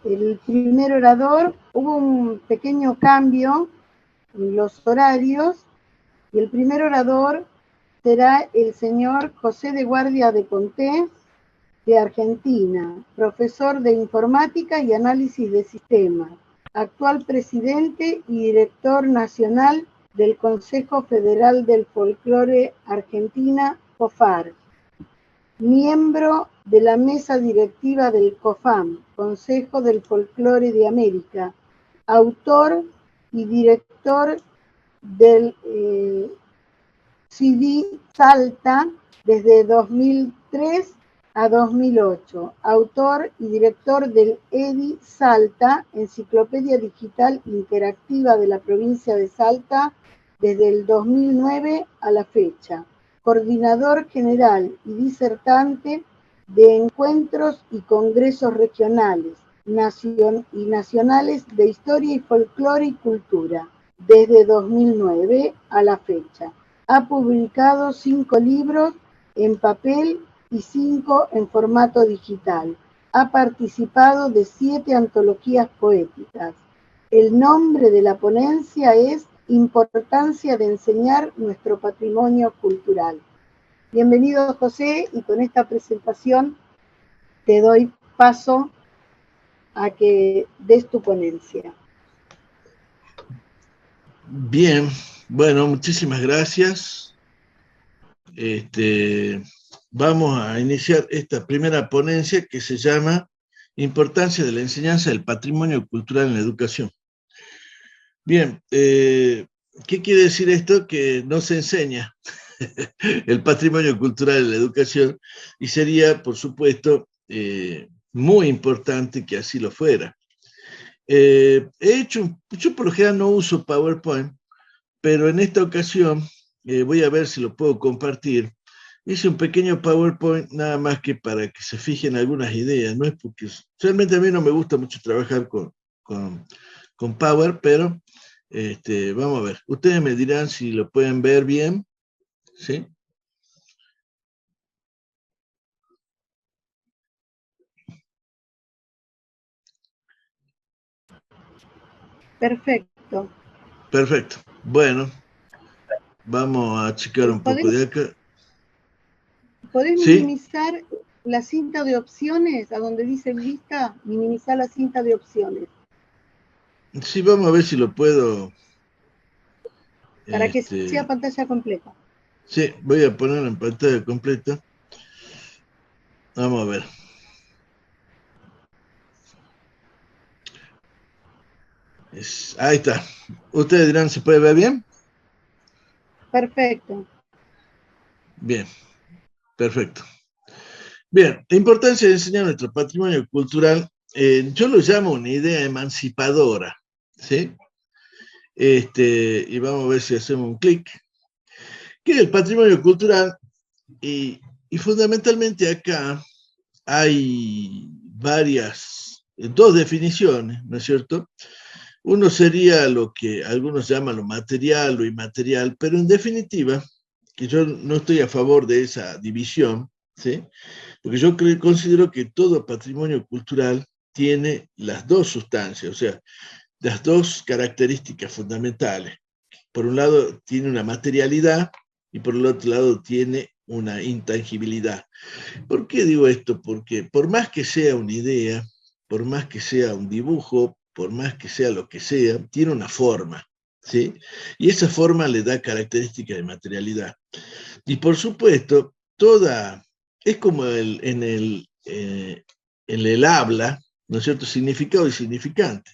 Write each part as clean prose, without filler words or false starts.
El primer orador, hubo un pequeño cambio en los horarios, y el primer orador será el señor José de Guardia de Conté, de Argentina, profesor de Informática y Análisis de Sistemas, actual presidente y director nacional del Consejo Federal del Folclore Argentina, COFAR, miembro de la mesa directiva del COFAM, Consejo del Folclore de América, autor y director del CD Salta desde 2003 a 2008, autor y director del EDI Salta, Enciclopedia Digital Interactiva de la provincia de Salta, desde el 2009 a la fecha, coordinador general y disertante de encuentros y congresos regionales y nacionales de historia y folclore y cultura, desde 2009 a la fecha. Ha publicado 5 libros en papel y 5 en formato digital. Ha participado de 7 antologías poéticas. El nombre de la ponencia es Importancia de enseñar nuestro patrimonio cultural. Bienvenido, José, y con esta presentación te doy paso a que des tu ponencia. Bien, bueno, muchísimas gracias. Vamos a iniciar esta primera ponencia que se llama Importancia de la enseñanza del patrimonio cultural en la educación. Bien, ¿qué quiere decir esto? Que no se enseña el patrimonio cultural en la educación, y sería, por supuesto, muy importante que así lo fuera. Yo por lo general no uso PowerPoint, pero en esta ocasión voy a ver si lo puedo compartir. Hice un pequeño PowerPoint nada más que para que se fijen algunas ideas, no es porque realmente a mí no me gusta mucho trabajar con Power, pero vamos a ver. Ustedes me dirán si lo pueden ver bien, ¿sí? Perfecto. Perfecto. Bueno, vamos a checar un poco de acá. ¿Podés ¿Sí? minimizar la cinta de opciones? A donde dice lista, minimizar la cinta de opciones. Sí, vamos a ver si lo puedo. Para que sea pantalla completa. Sí, voy a ponerlo en pantalla completa. Vamos a ver. Ahí está. ¿Ustedes dirán si puede ver bien? Perfecto. Bien, perfecto. Bien, la importancia de enseñar nuestro patrimonio cultural, yo lo llamo una idea emancipadora, ¿sí? Y vamos a ver si hacemos un clic. ¿Qué es el patrimonio cultural? Y fundamentalmente acá hay dos definiciones, ¿no es cierto? Uno sería lo que algunos llaman lo material, lo inmaterial, pero en definitiva, que yo no estoy a favor de esa división, ¿sí? Porque yo considero que todo patrimonio cultural tiene las dos sustancias, o sea, las dos características fundamentales. Por un lado tiene una materialidad y por el otro lado tiene una intangibilidad. ¿Por qué digo esto? Porque por más que sea una idea, por más que sea un dibujo, por más que sea lo que sea, tiene una forma, ¿sí? Y esa forma le da características de materialidad. Y por supuesto, es como en el habla, ¿no es cierto? Significado y significante.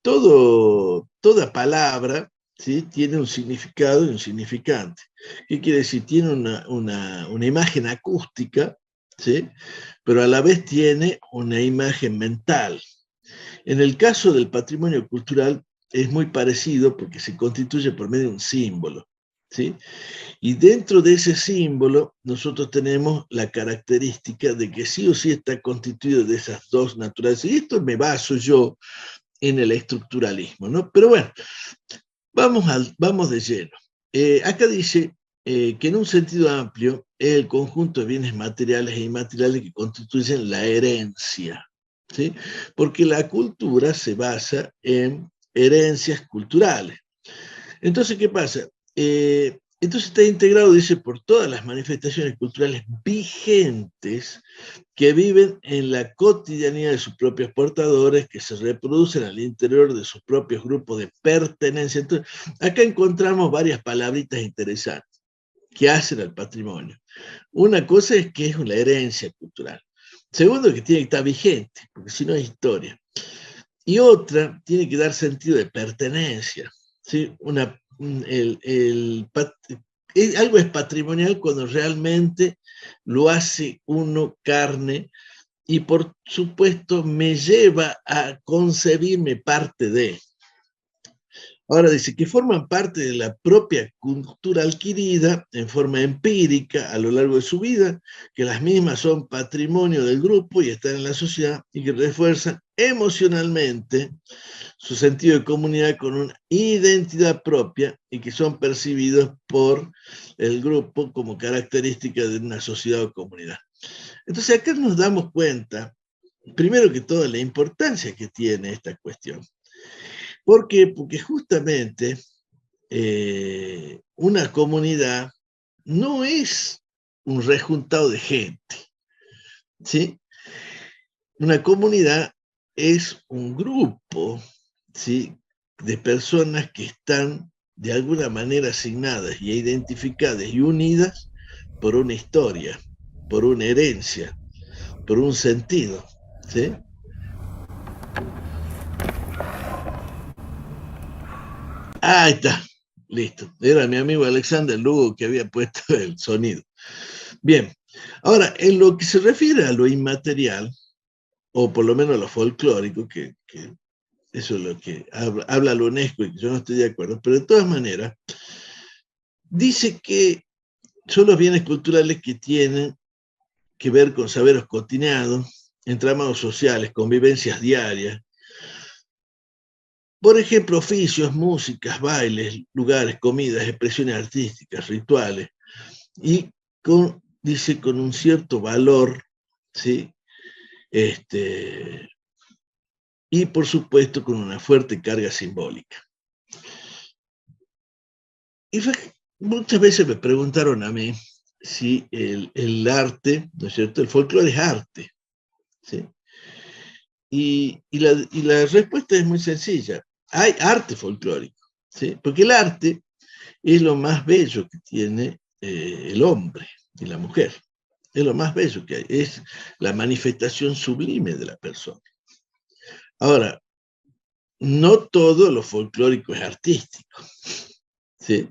Toda palabra, ¿sí? Tiene un significado y un significante. ¿Qué quiere decir? Tiene una imagen acústica, ¿sí? Pero a la vez tiene una imagen mental. En el caso del patrimonio cultural es muy parecido porque se constituye por medio de un símbolo, ¿sí? Y dentro de ese símbolo nosotros tenemos la característica de que sí o sí está constituido de esas dos naturalezas. Y esto me baso yo en el estructuralismo, ¿no? Pero bueno, vamos de lleno. Acá dice que en un sentido amplio es el conjunto de bienes materiales e inmateriales que constituyen la herencia, ¿sí? Porque la cultura se basa en herencias culturales. Entonces, ¿qué pasa? Entonces está integrado, dice, por todas las manifestaciones culturales vigentes que viven en la cotidianidad de sus propios portadores, que se reproducen al interior de sus propios grupos de pertenencia. Entonces, acá encontramos varias palabritas interesantes que hacen al patrimonio. Una cosa es que es una herencia cultural. Segundo, que tiene que estar vigente, porque si no es historia. Y otra, tiene que dar sentido de pertenencia. ¿Sí? Algo es patrimonial cuando realmente lo hace uno carne y por supuesto me lleva a concebirme parte de. Ahora dice que forman parte de la propia cultura adquirida en forma empírica a lo largo de su vida, que las mismas son patrimonio del grupo y están en la sociedad y que refuerzan emocionalmente su sentido de comunidad con una identidad propia y que son percibidos por el grupo como característica de una sociedad o comunidad. Entonces acá nos damos cuenta, primero que todo, la importancia que tiene esta cuestión. ¿Por qué? Porque justamente una comunidad no es un rejuntado de gente, ¿sí? Una comunidad es un grupo, ¿sí?, de personas que están de alguna manera asignadas y identificadas y unidas por una historia, por una herencia, por un sentido, ¿sí? Ahí está, listo. Era mi amigo Alexander Lugo que había puesto el sonido. Bien, ahora, en lo que se refiere a lo inmaterial, o por lo menos a lo folclórico, que eso es lo que habla la UNESCO y que yo no estoy de acuerdo, pero de todas maneras, dice que son los bienes culturales que tienen que ver con saberes cotidianos, entramados sociales, convivencias diarias. Por ejemplo, oficios, músicas, bailes, lugares, comidas, expresiones artísticas, rituales, y dice con un cierto valor, ¿sí? Y por supuesto con una fuerte carga simbólica. Y muchas veces me preguntaron a mí si el arte, ¿no es cierto?, el folclore es arte, ¿sí? Y la respuesta es muy sencilla. Hay arte folclórico, ¿sí? Porque el arte es lo más bello que tiene el hombre y la mujer. Es lo más bello que hay. Es la manifestación sublime de la persona. Ahora, no todo lo folclórico es artístico, ¿sí?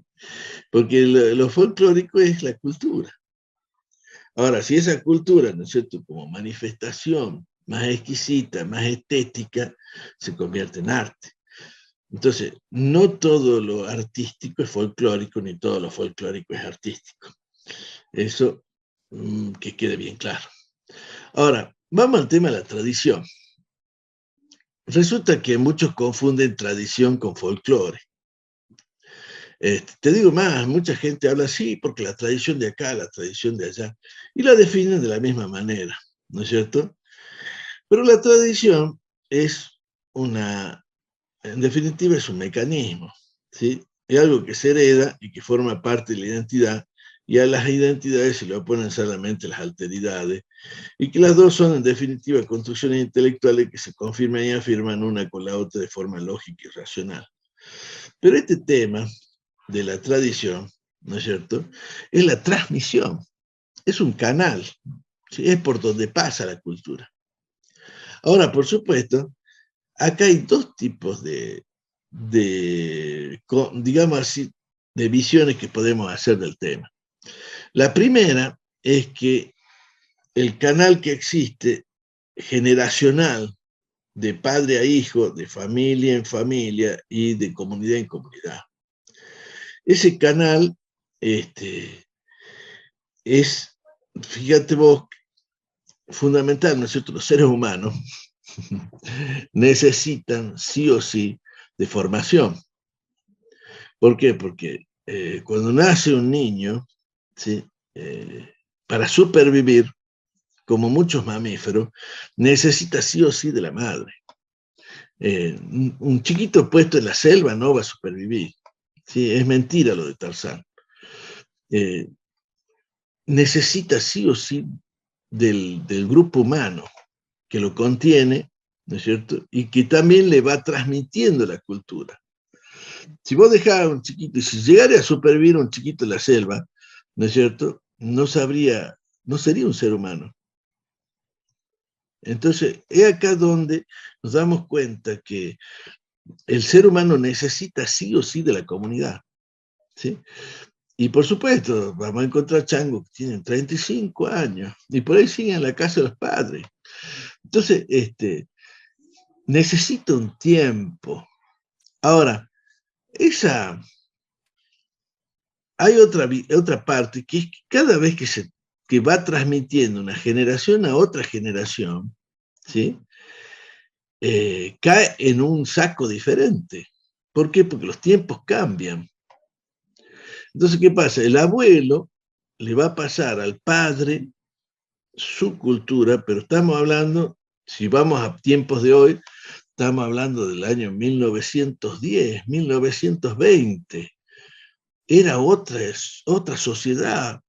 Porque lo folclórico es la cultura. Ahora, si esa cultura, ¿no es cierto?, como manifestación más exquisita, más estética, se convierte en arte. Entonces, no todo lo artístico es folclórico, ni todo lo folclórico es artístico. Eso que quede bien claro. Ahora, vamos al tema de la tradición. Resulta que muchos confunden tradición con folclore. Te digo más, mucha gente habla así porque la tradición de acá, la tradición de allá, y la definen de la misma manera, ¿no es cierto? Pero la tradición es en definitiva es un mecanismo, ¿sí? Es algo que se hereda y que forma parte de la identidad, y a las identidades se le oponen solamente las alteridades, y que las dos son en definitiva construcciones intelectuales que se confirman y afirman una con la otra de forma lógica y racional. Pero este tema de la tradición, ¿no es cierto?, es la transmisión, es un canal, ¿sí? Es por donde pasa la cultura. Ahora, por supuesto, acá hay dos tipos digamos así, de visiones que podemos hacer del tema. La primera es que el canal que existe generacional de padre a hijo, de familia en familia y de comunidad en comunidad. Ese canal es, fíjate vos, fundamental, ¿no es cierto? Los seres humanos necesitan sí o sí de formación. ¿Por qué? Porque cuando nace un niño, ¿sí?, para supervivir, como muchos mamíferos, necesita sí o sí de la madre. Un chiquito puesto en la selva no va a supervivir. ¿Sí? Es mentira lo de Tarzán. Necesita sí o sí del grupo humano que lo contiene, ¿no es cierto? Y que también le va transmitiendo la cultura. Si vos dejás a un chiquito, y si llegara a supervivir un chiquito en la selva, ¿no es cierto? No sería un ser humano. Entonces, es acá donde nos damos cuenta que el ser humano necesita sí o sí de la comunidad, ¿sí? Y por supuesto, vamos a encontrar changos que tienen 35 años y por ahí siguen en la casa de los padres. Entonces, necesita un tiempo. Ahora, hay otra parte que es que cada vez que va transmitiendo una generación a otra generación, ¿sí? Cae en un saco diferente. ¿Por qué? Porque los tiempos cambian. Entonces, ¿qué pasa? El abuelo le va a pasar al padre su cultura, pero estamos hablando, si vamos a tiempos de hoy, estamos hablando del año 1910, 1920. Era otra sociedad,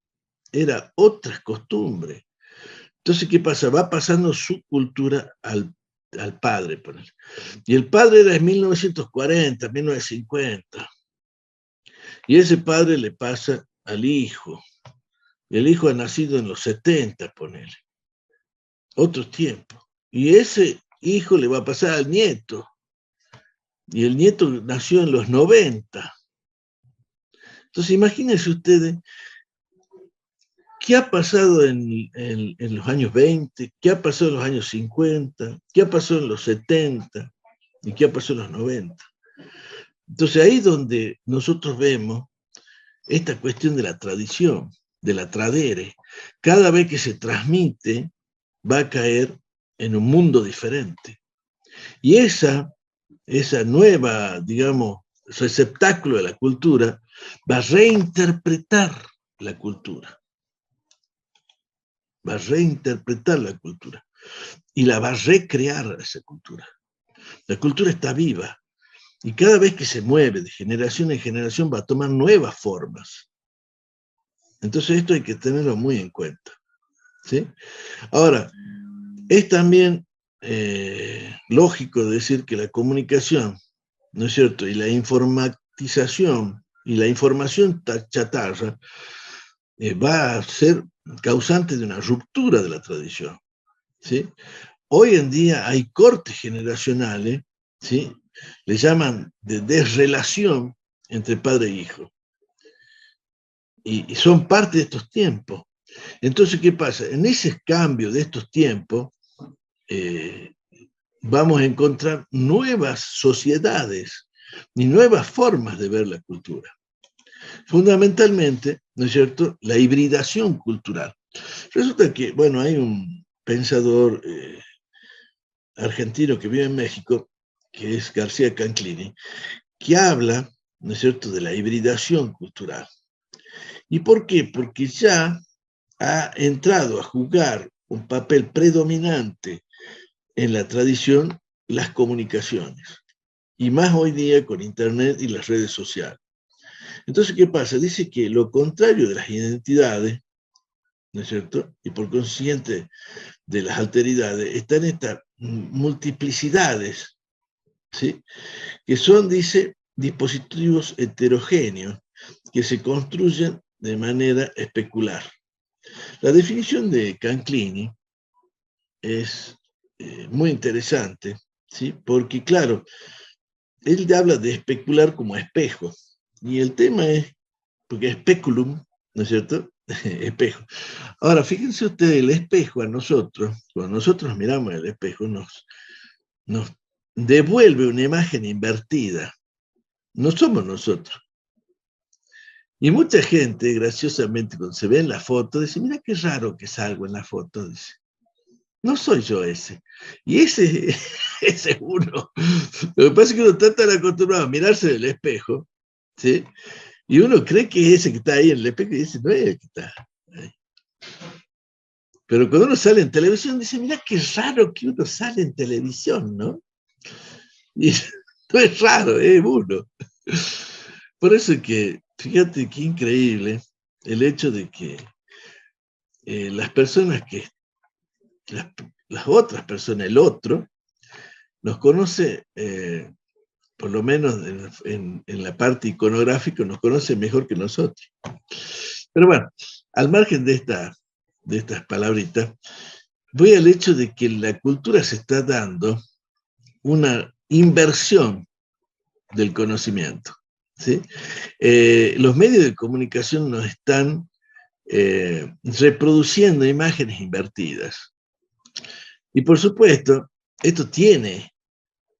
era otras costumbres. Entonces, ¿qué pasa? Va pasando su cultura al padre. Y el padre era en 1940, 1950. Y ese padre le pasa al hijo. Y el hijo ha nacido en los 70, ponele. Otro tiempo. Y ese hijo le va a pasar al nieto. Y el nieto nació en los 90. Entonces, imagínense ustedes qué ha pasado en los años 20, qué ha pasado en los años 50, qué ha pasado en los 70 y qué ha pasado en los 90. Entonces, ahí es donde nosotros vemos esta cuestión de la tradición, de la tradere. Cada vez que se transmite, va a caer en un mundo diferente. Y esa nueva, digamos, receptáculo de la cultura va a reinterpretar la cultura. Va a reinterpretar la cultura y la va a recrear esa cultura. La cultura está viva y cada vez que se mueve de generación en generación va a tomar nuevas formas. Entonces esto hay que tenerlo muy en cuenta, ¿sí? Ahora, es también lógico decir que la comunicación, ¿no es cierto?, y la informatización y la información chatarra va a ser causante de una ruptura de la tradición, ¿sí? Hoy en día hay cortes generacionales, ¿sí? Le llaman de desrelación entre padre e hijo. Y son parte de estos tiempos. Entonces, ¿qué pasa? En ese cambio de estos tiempos, vamos a encontrar nuevas sociedades y nuevas formas de ver la cultura. Fundamentalmente, ¿no es cierto?, la hibridación cultural. Resulta que, bueno, hay un pensador argentino que vive en México, que es García Canclini, que habla, ¿no es cierto?, de la hibridación cultural. ¿Y por qué? Porque ya ha entrado a jugar un papel predominante en la tradición las comunicaciones, y más hoy día con Internet y las redes sociales. Entonces, ¿qué pasa? Dice que lo contrario de las identidades, ¿no es cierto?, y por consiguiente de las alteridades, están estas multiplicidades, ¿sí?, que son, dice, dispositivos heterogéneos que se construyen de manera especular. La definición de Canclini es muy interesante, ¿sí?, porque, claro, él habla de especular como espejo, y el tema es, porque speculum, ¿no es cierto?, espejo. Ahora, fíjense ustedes, el espejo a nosotros, cuando nosotros miramos el espejo, nos devuelve una imagen invertida. No somos nosotros. Y mucha gente, graciosamente, cuando se ve en la foto, dice, mira qué raro que salgo en la foto, dice. No soy yo ese. Y ese es uno. Lo que pasa es que uno está tan acostumbrado a mirarse en el espejo, ¿sí?, y uno cree que es ese que está ahí en el espejo y dice, no es el que está ahí. Pero cuando uno sale en televisión, dice, mira qué raro que uno sale en televisión, ¿no? Y no es raro, es uno. Por eso es que, fíjate qué increíble el hecho de que las personas que, las, las otras personas, el otro, nos conoce, por lo menos en la parte iconográfica, nos conoce mejor que nosotros. Pero bueno, al margen de estas palabritas, voy al hecho de que la cultura se está dando una inversión del conocimiento. ¿Sí? Los medios de comunicación nos están reproduciendo imágenes invertidas. Y por supuesto, esto tiene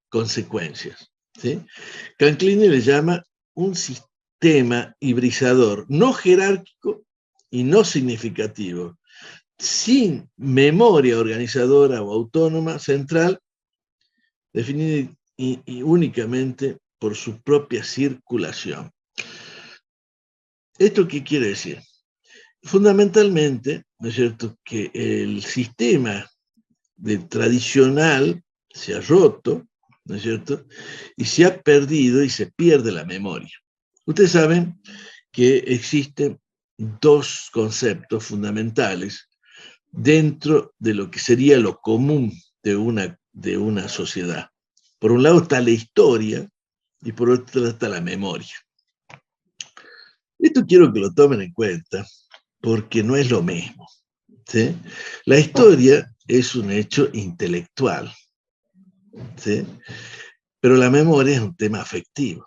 consecuencias. ¿Sí? Canclini le llama un sistema hibridizador, no jerárquico y no significativo, sin memoria organizadora o autónoma central, definida y únicamente por su propia circulación. ¿Esto qué quiere decir? Fundamentalmente, ¿no es cierto?, que el sistema tradicional se ha roto, ¿no es cierto?, y se ha perdido y se pierde la memoria. Ustedes saben que existen dos conceptos fundamentales dentro de lo que sería lo común de una sociedad. Por un lado está la historia y por otro lado está la memoria. Esto quiero que lo tomen en cuenta porque no es lo mismo. ¿Sí? La historia es un hecho intelectual, ¿sí? Pero la memoria es un tema afectivo.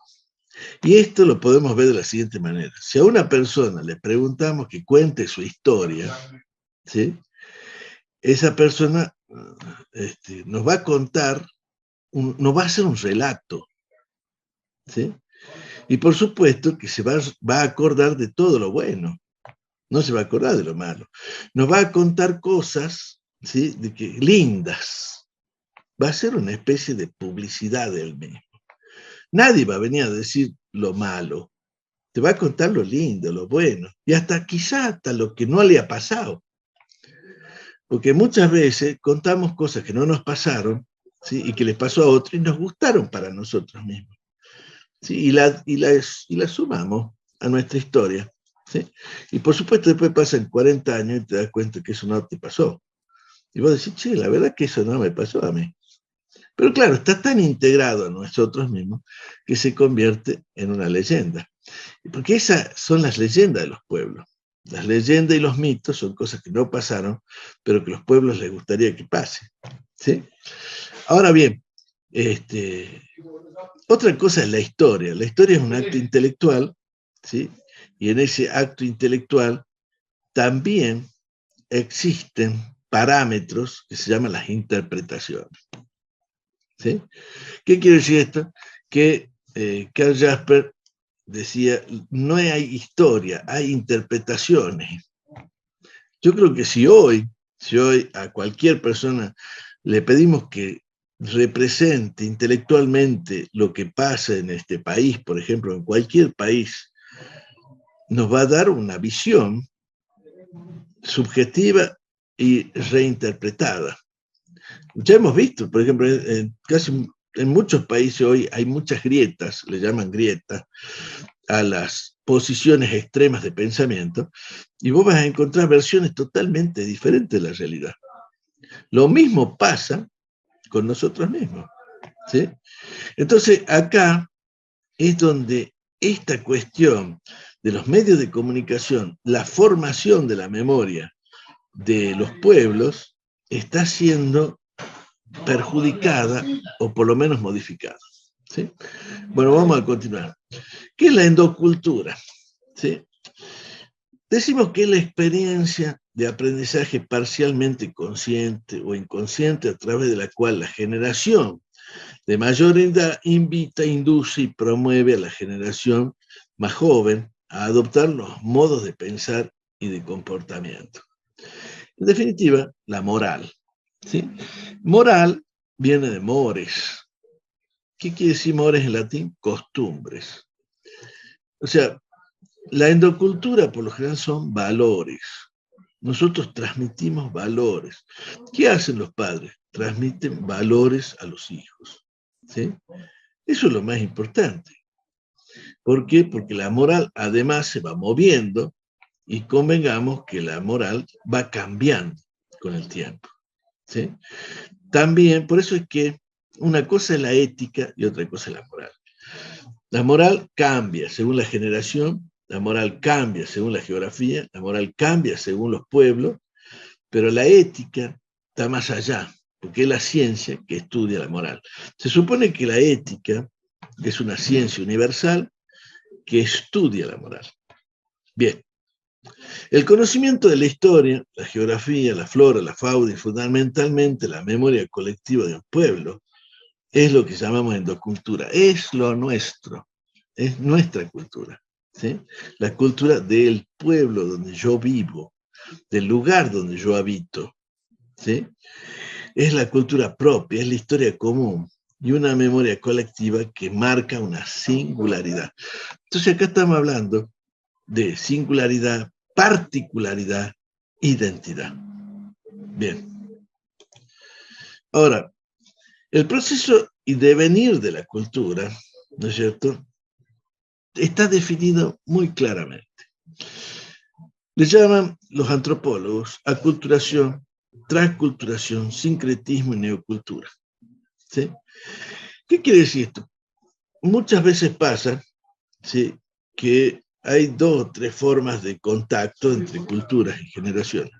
Y esto lo podemos ver de la siguiente manera. Si a una persona le preguntamos que cuente su historia, ¿sí?, esa persona nos va a contar, nos va a hacer un relato, ¿sí? Y por supuesto que se va a acordar de todo lo bueno, no se va a acordar de lo malo. Nos va a contar cosas, ¿sí?, lindas. Va a ser una especie de publicidad del mismo. Nadie va a venir a decir lo malo. Te va a contar lo lindo, lo bueno, y quizá hasta lo que no le ha pasado. Porque muchas veces contamos cosas que no nos pasaron, ¿sí?, y que les pasó a otros y nos gustaron para nosotros mismos. ¿Sí? Y la sumamos a nuestra historia. ¿Sí? Y por supuesto después pasan 40 años y te das cuenta que eso no te pasó. Y vos decís, che, la verdad que eso no me pasó a mí. Pero claro, está tan integrado a nosotros mismos que se convierte en una leyenda. Porque esas son las leyendas de los pueblos. Las leyendas y los mitos son cosas que no pasaron, pero que a los pueblos les gustaría que pase. ¿Sí? Ahora bien, otra cosa es la historia. La historia es un acto intelectual, ¿sí? Y en ese acto intelectual también existen parámetros que se llaman las interpretaciones. ¿Sí? ¿Qué quiere decir esto? Que Karl Jasper decía, no hay historia, hay interpretaciones. Yo creo que si hoy a cualquier persona le pedimos que represente intelectualmente lo que pasa en este país, por ejemplo, en cualquier país, nos va a dar una visión subjetiva y reinterpretada. Ya hemos visto, por ejemplo, en muchos países hoy hay muchas grietas, le llaman grietas, a las posiciones extremas de pensamiento, y vos vas a encontrar versiones totalmente diferentes de la realidad. Lo mismo pasa con nosotros mismos. ¿Sí? Entonces, acá es donde esta cuestión de los medios de comunicación, la formación de la memoria de los pueblos, está siendo perjudicada o por lo menos modificada. ¿Sí? Bueno, vamos a continuar. ¿Qué es la endocultura? ¿Sí? Decimos que es la experiencia de aprendizaje parcialmente consciente o inconsciente a través de la cual la generación de mayor edad invita, induce y promueve a la generación más joven a adoptar los modos de pensar y de comportamiento. En definitiva, la moral. ¿Sí? Moral viene de mores. ¿Qué quiere decir mores en latín? Costumbres. O sea, la endocultura por lo general son valores. Nosotros transmitimos valores. ¿Qué hacen los padres? Transmiten valores a los hijos. ¿Sí? Eso es lo más importante. ¿Por qué? Porque la moral además se va moviendo y convengamos que la moral va cambiando con el tiempo. ¿Sí? También, por eso es que una cosa es la ética y otra cosa es la moral. La moral cambia según la generación, la moral cambia según la geografía, la moral cambia según los pueblos, pero la ética está más allá, porque es la ciencia que estudia la moral. Se supone que la ética es una ciencia universal que estudia la moral. Bien, el conocimiento de la historia, la geografía, la flora, la fauna y fundamentalmente la memoria colectiva de un pueblo es lo que llamamos endocultura, es lo nuestro, es nuestra cultura, ¿sí? La cultura del pueblo donde yo vivo, del lugar donde yo habito, ¿sí? Es la cultura propia, es la historia común y una memoria colectiva que marca una singularidad. Entonces acá estamos hablando de singularidad, particularidad, identidad. Bien. Ahora, el proceso y devenir de la cultura, ¿no es cierto?, está definido muy claramente. Le llaman los antropólogos aculturación, transculturación, sincretismo y neocultura. ¿Sí? ¿Qué quiere decir esto? Muchas veces pasa, ¿sí?, que hay 2 o 3 formas de contacto entre culturas y generaciones.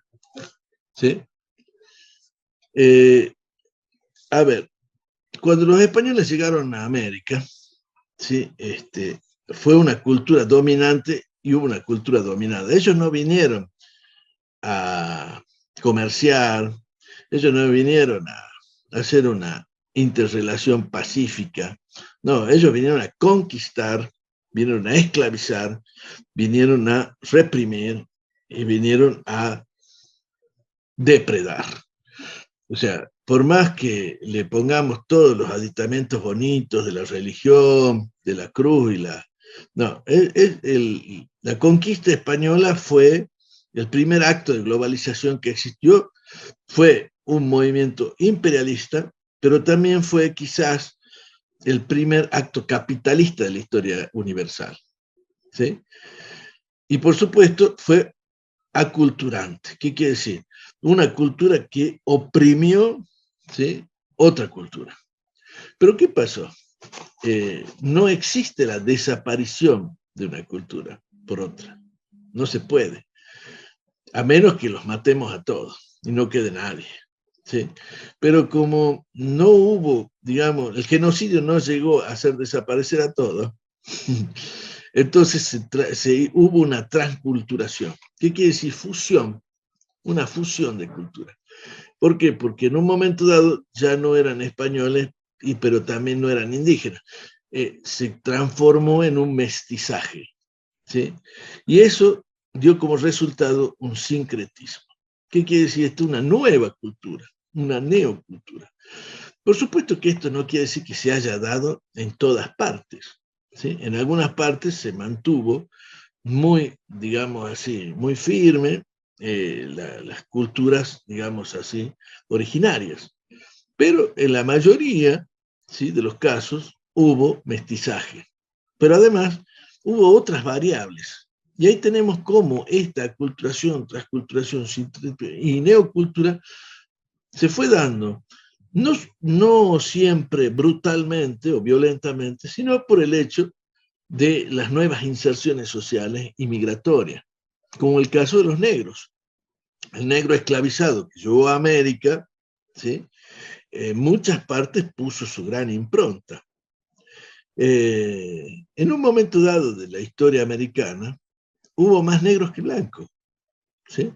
¿Sí? A ver, cuando los españoles llegaron a América, ¿sí?, fue una cultura dominante y hubo una cultura dominada. Ellos no vinieron a comerciar, ellos no vinieron a hacer una interrelación pacífica, no, ellos vinieron a conquistar, vinieron a esclavizar, vinieron a reprimir y vinieron a depredar. O sea, por más que le pongamos todos los aditamentos bonitos de la religión, de la cruz y la... No, la conquista española fue el primer acto de globalización que existió, fue un movimiento imperialista, pero también fue quizás el primer acto capitalista de la historia universal. ¿Sí? Y por supuesto fue aculturante. ¿Qué quiere decir? Una cultura que oprimió, ¿sí?, otra cultura. Pero ¿qué pasó? No existe la desaparición de una cultura por otra. No se puede. A menos que los matemos a todos y no quede nadie. ¿Sí? Pero como no hubo, digamos, el genocidio no llegó a hacer desaparecer a todos, entonces hubo una transculturación. ¿Qué quiere decir? Fusión, una fusión de cultura. ¿Por qué? Porque en un momento dado ya no eran españoles, pero también no eran indígenas. Se transformó en un mestizaje. ¿Sí? Y eso dio como resultado un sincretismo. ¿Qué quiere decir esto? Una nueva cultura, una neocultura. Por supuesto que esto no quiere decir que se haya dado en todas partes. ¿Sí? En algunas partes se mantuvo muy, digamos así, muy firme las culturas, digamos así, originarias. Pero en la mayoría, ¿sí?, de los casos hubo mestizaje. Pero además hubo otras variables. Y ahí tenemos cómo esta aculturación, transculturación y neocultura se fue dando, no siempre brutalmente o violentamente, sino por el hecho de las nuevas inserciones sociales y migratorias, como el caso de los negros. El negro esclavizado que llegó a América, ¿sí?, en muchas partes puso su gran impronta. En un momento dado de la historia americana, hubo más negros que blancos. ¿Sí?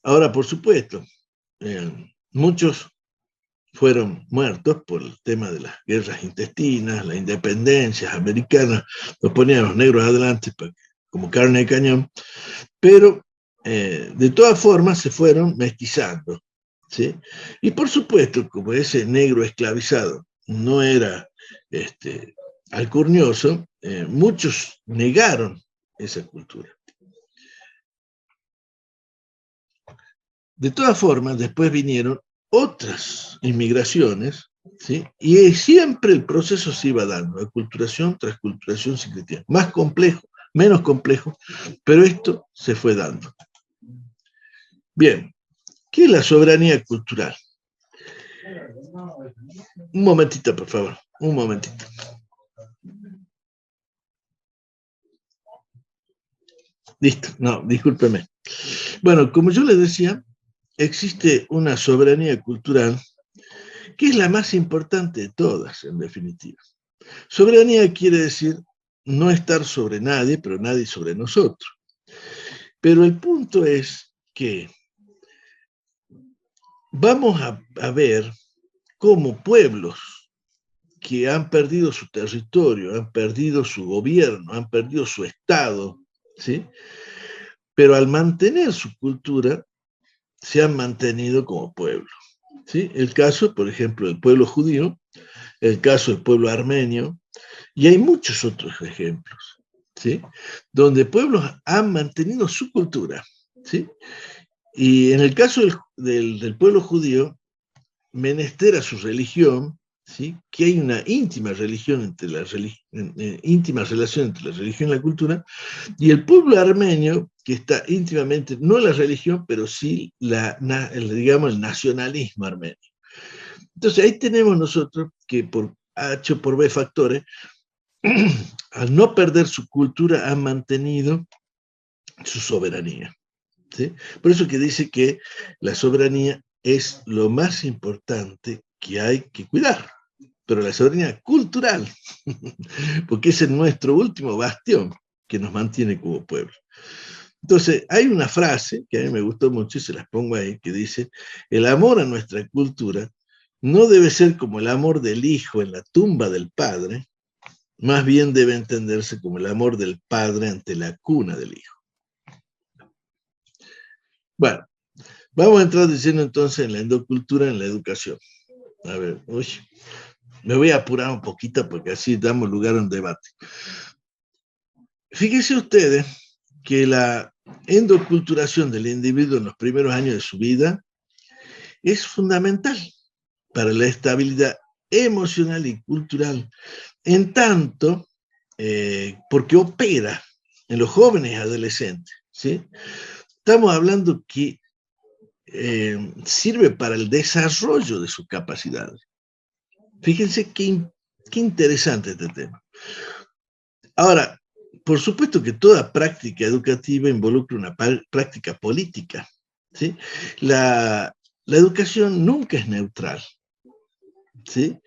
Ahora, por supuesto, muchos fueron muertos por el tema de las guerras intestinas, las independencias americanas, los ponían a los negros adelante como carne de cañón, pero de todas formas se fueron mestizando. ¿Sí? Y por supuesto, como ese negro esclavizado no era alcurnioso, muchos negaron esa cultura. De todas formas, después vinieron otras inmigraciones, ¿sí? Y siempre el proceso se iba dando, aculturación, transculturación, sincretismo. Más complejo, menos complejo, pero esto se fue dando. Bien, ¿qué es la soberanía cultural? Un momentito, por favor, un momentito. Listo, no, discúlpeme. Bueno, como yo les decía, existe una soberanía cultural que es la más importante de todas, en definitiva. Soberanía quiere decir no estar sobre nadie, pero nadie sobre nosotros. Pero el punto es que vamos a ver cómo pueblos que han perdido su territorio, han perdido su gobierno, han perdido su Estado, ¿sí? Pero al mantener su cultura, se han mantenido como pueblo, ¿sí? El caso, por ejemplo, del pueblo judío, el caso del pueblo armenio, y hay muchos otros ejemplos, ¿sí? Donde pueblos han mantenido su cultura, ¿sí? Y en el caso del pueblo judío, menester a su religión, ¿sí? Que hay una íntima religión íntima relación entre la religión y la cultura, y el pueblo armenio, que está íntimamente, no la religión, pero sí digamos, el nacionalismo armenio. Entonces ahí tenemos nosotros que por H o por B factores, al no perder su cultura, han mantenido su soberanía, ¿sí? Por eso que dice que la soberanía es lo más importante que hay que cuidar, pero la soberanía cultural, porque es nuestro último bastión que nos mantiene como pueblo. Entonces, hay una frase que a mí me gustó mucho y se las pongo ahí, que dice, el amor a nuestra cultura no debe ser como el amor del hijo en la tumba del padre, más bien debe entenderse como el amor del padre ante la cuna del hijo. Bueno, vamos a entrar diciendo entonces en la endocultura, en la educación. A ver, uy, me voy a apurar un poquito porque así damos lugar a un debate. Fíjense ustedes que la endoculturación del individuo en los primeros años de su vida es fundamental para la estabilidad emocional y cultural, en tanto porque opera en los jóvenes y adolescentes, ¿sí? Estamos hablando que sirve para el desarrollo de sus capacidades. Fíjense qué interesante este tema. Ahora, por supuesto que toda práctica educativa involucra una práctica política, ¿sí? La educación nunca es neutral, ¿sí?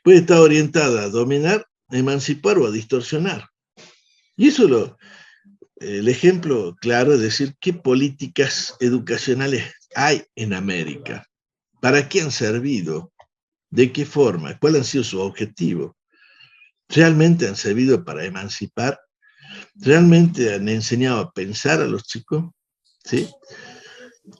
Puede estar orientada a dominar, a emancipar o a distorsionar. Y eso el ejemplo claro es decir, ¿qué políticas educacionales hay en América? ¿Para qué han servido? ¿De qué forma? ¿Cuál han sido sus objetivos? ¿Realmente han servido para emancipar? ¿Realmente han enseñado a pensar a los chicos? ¿Sí?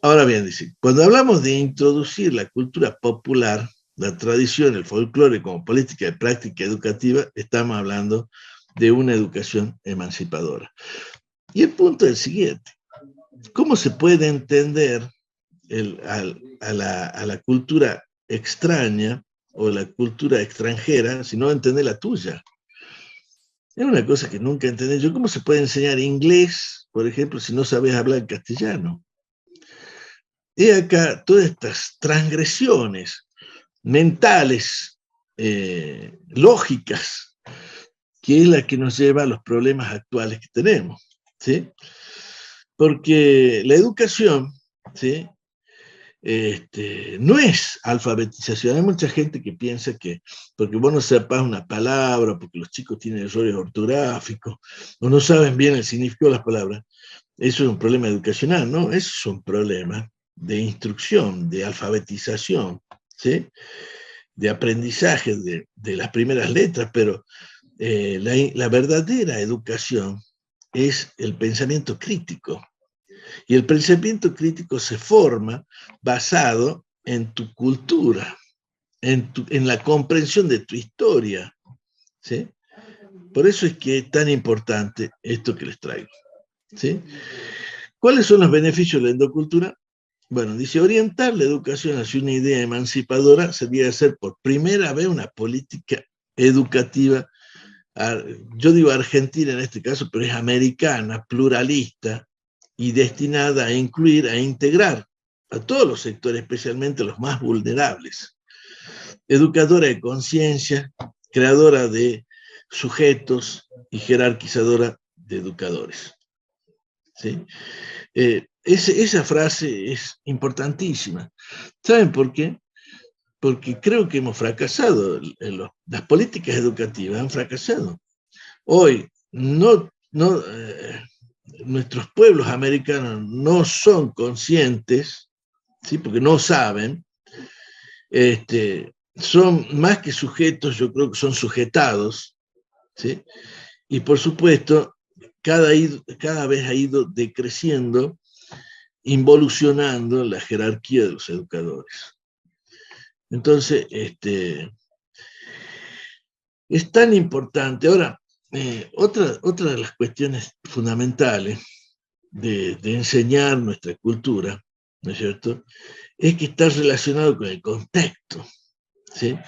Ahora bien, dice, cuando hablamos de introducir la cultura popular, la tradición, el folclore como política de práctica educativa, estamos hablando de una educación emancipadora. Y el punto es el siguiente, ¿cómo se puede entender a la cultura extraña o la cultura extranjera si no entender la tuya? Es una cosa que nunca entendí yo. ¿Cómo se puede enseñar inglés, por ejemplo, si no sabes hablar castellano? Y acá todas estas transgresiones mentales, lógicas, que es la que nos lleva a los problemas actuales que tenemos, ¿sí? Porque la educación, ¿sí? No es alfabetización. Hay mucha gente que piensa que porque vos no sepas una palabra, porque los chicos tienen errores ortográficos, o no saben bien el significado de las palabras, eso es un problema educacional, ¿no? Eso es un problema de instrucción, de alfabetización, ¿sí? De aprendizaje de las primeras letras, pero la verdadera educación es el pensamiento crítico. Y el pensamiento crítico se forma basado en tu cultura, en la comprensión de tu historia, ¿sí? Por eso es que es tan importante esto que les traigo, ¿sí? ¿Cuáles son los beneficios de la endocultura? Bueno, dice, orientar la educación hacia una idea emancipadora sería hacer por primera vez una política educativa, yo digo argentina en este caso, pero es americana, pluralista y destinada a incluir, a integrar a todos los sectores, especialmente los más vulnerables. Educadora de conciencia, creadora de sujetos y jerarquizadora de educadores. ¿Sí? Esa frase es importantísima. ¿Saben por qué? Porque creo que hemos fracasado. Las políticas educativas han fracasado. Hoy nuestros pueblos americanos no son conscientes, ¿sí? Porque no saben, son más que sujetos, yo creo que son sujetados, ¿sí? Y por supuesto, cada vez ha ido decreciendo, involucionando la jerarquía de los educadores. Entonces, es tan importante. Ahora, otra de las cuestiones fundamentales de enseñar nuestra cultura, ¿no es cierto?, es que está relacionado con el contexto, ¿sí?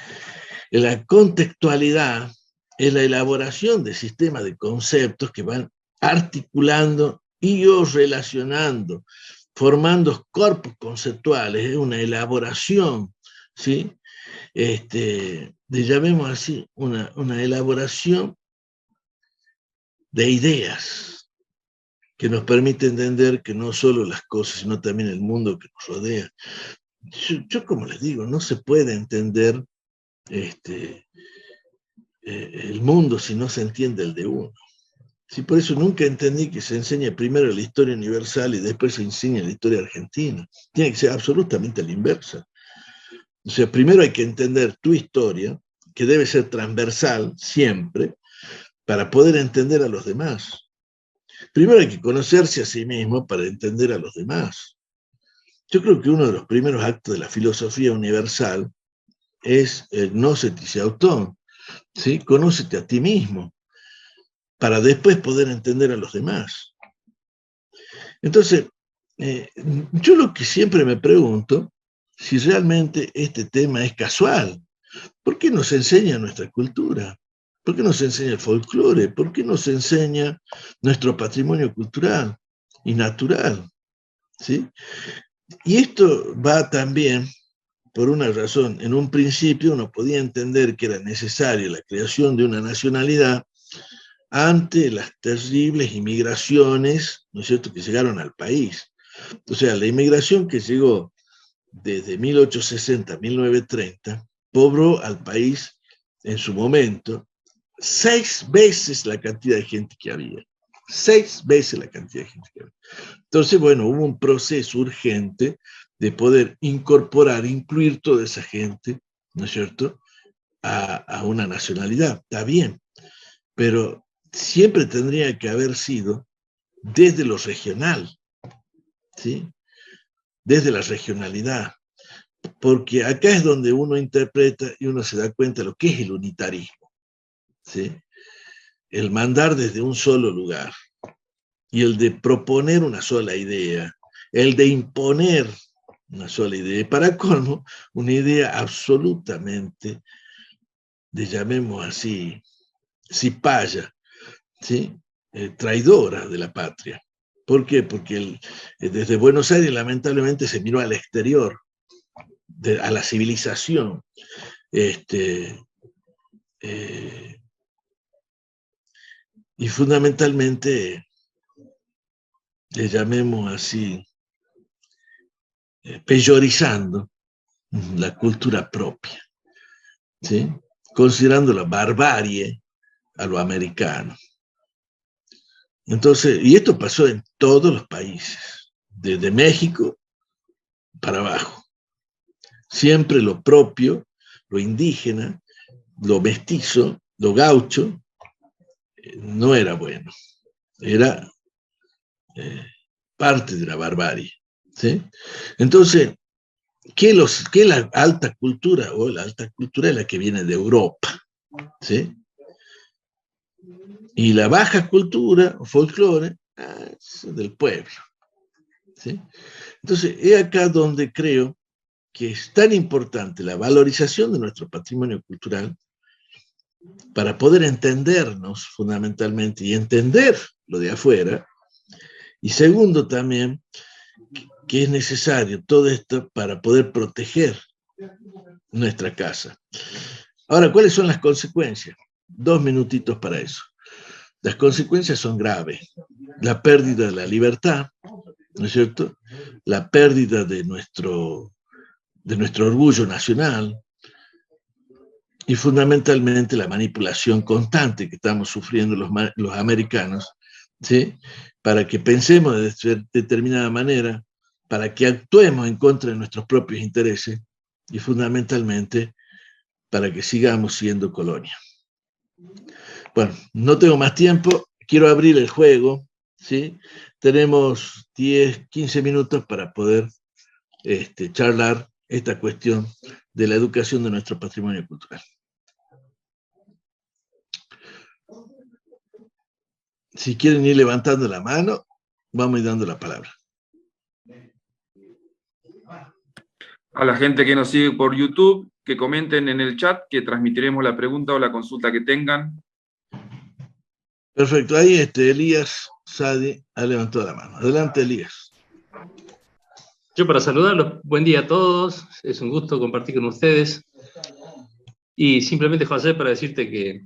La contextualidad es la elaboración de sistemas de conceptos que van articulando y o relacionando, formando corpus conceptuales, es una elaboración, ¿sí? Llamemos así, una elaboración de ideas que nos permite entender que no solo las cosas, sino también el mundo que nos rodea. Yo como les digo, no se puede entender el mundo si no se entiende el de uno. Sí, por eso nunca entendí que se enseñe primero la historia universal y después se enseñe la historia argentina. Tiene que ser absolutamente a la inversa. O sea, primero hay que entender tu historia, que debe ser transversal siempre, para poder entender a los demás. Primero hay que conocerse a sí mismo para entender a los demás. Yo creo que uno de los primeros actos de la filosofía universal es el gnósete autón, ¿sí? Conócete a ti mismo, para después poder entender a los demás. Entonces, yo lo que siempre me pregunto, si realmente este tema es casual, ¿por qué nos enseña nuestra cultura? ¿Por qué nos enseña el folclore? ¿Por qué nos enseña nuestro patrimonio cultural y natural? ¿Sí? Y esto va también por una razón. En un principio uno podía entender que era necesaria la creación de una nacionalidad ante las terribles inmigraciones, ¿no es cierto?, que llegaron al país. O sea, la inmigración que llegó desde 1860 a 1930 pobló al país en su momento 6 veces la cantidad de gente que había. 6 veces la cantidad de gente que había. Entonces, bueno, hubo un proceso urgente de poder incorporar, incluir toda esa gente, ¿no es cierto?, a una nacionalidad. Está bien, pero siempre tendría que haber sido desde lo regional, ¿sí? Desde la regionalidad, porque acá es donde uno interpreta y uno se da cuenta de lo que es el unitarismo, ¿sí? El mandar desde un solo lugar y el de proponer una sola idea, el de imponer una sola idea, y para colmo, una idea absolutamente, llamemos así, cipaya, ¿sí? Traidora de la patria. ¿Por qué? Porque desde Buenos Aires lamentablemente se miró al exterior, a la civilización, y fundamentalmente, le llamemos así, peyorizando la cultura propia, ¿sí? Considerando la barbarie a lo americano. Entonces, y esto pasó en todos los países, desde México para abajo. Siempre lo propio, lo indígena, lo mestizo, lo gaucho, no era bueno. Era parte de la barbarie, ¿sí? Entonces, ¿qué es la alta cultura? O la alta cultura es la que viene de Europa, ¿sí? Y la baja cultura, o folclore, es del pueblo, ¿sí? Entonces, es acá donde creo que es tan importante la valorización de nuestro patrimonio cultural para poder entendernos fundamentalmente y entender lo de afuera. Y segundo también, que es necesario todo esto para poder proteger nuestra casa. Ahora, ¿cuáles son las consecuencias? 2 minutitos para eso. Las consecuencias son graves. La pérdida de la libertad, ¿no es cierto? La pérdida de nuestro orgullo nacional y fundamentalmente la manipulación constante que estamos sufriendo los americanos, ¿sí? Para que pensemos de determinada manera, para que actuemos en contra de nuestros propios intereses y fundamentalmente para que sigamos siendo colonia. Bueno, no tengo más tiempo, quiero abrir el juego, ¿sí? Tenemos 10, 15 minutos para poder charlar esta cuestión de la educación de nuestro patrimonio cultural. Si quieren ir levantando la mano, vamos a ir dando la palabra. A la gente que nos sigue por YouTube, que comenten en el chat, que transmitiremos la pregunta o la consulta que tengan. Perfecto, ahí Elías Sadi ha levantado la mano. Adelante, Elías. Yo para saludarlos, buen día a todos, es un gusto compartir con ustedes. Y simplemente, José, para decirte que,